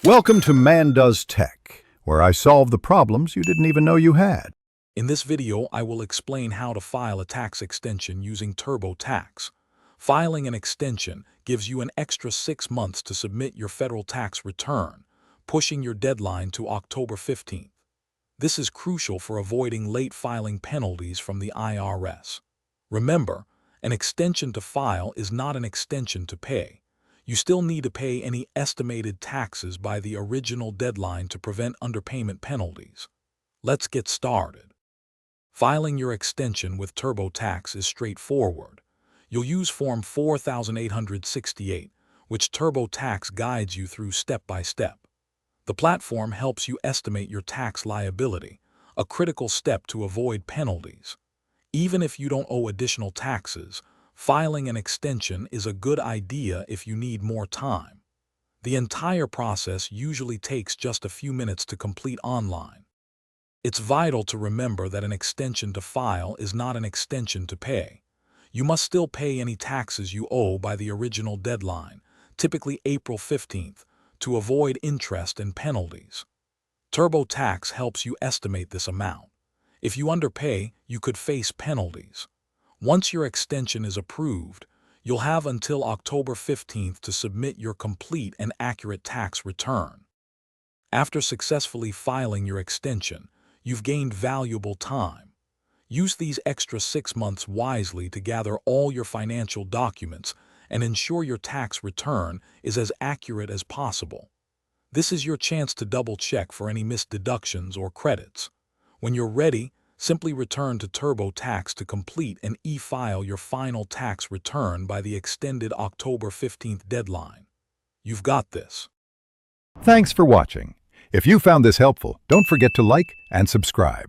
Welcome to Man Does Tech, where I solve the problems you didn't even know you had. In this video, I will explain how to file a tax extension using Turbotax. Filing an extension gives you an extra 6 months to submit your federal tax return, pushing your deadline to October 15th. This is crucial for avoiding late filing penalties from the IRS. Remember, an extension to file is not an extension to pay. You still need to pay any estimated taxes by the original deadline to prevent underpayment penalties. Let's get started. Filing your extension with Turbotax is straightforward. You'll use Form 4868, which Turbotax guides you through step by step. The platform helps you estimate your tax liability, a critical step to avoid penalties. Even if you don't owe additional taxes, filing an extension is a good idea if you need more time. The entire process usually takes just a few minutes to complete online. It's vital to remember that an extension to file is not an extension to pay. You must still pay any taxes you owe by the original deadline, typically April 15th, to avoid interest and penalties. Turbotax helps you estimate this amount. If you underpay, you could face penalties. Once your extension is approved, you'll have until October 15th to submit your complete and accurate tax return. After successfully filing your extension, you've gained valuable time. Use these extra 6 months wisely to gather all your financial documents and ensure your tax return is as accurate as possible. This is your chance to double-check for any missed deductions or credits. When you're ready, simply return to Turbotax to complete and e-file your final tax return by the extended October 15th deadline. You've got this. Thanks for watching. If you found this helpful, don't forget to like and subscribe.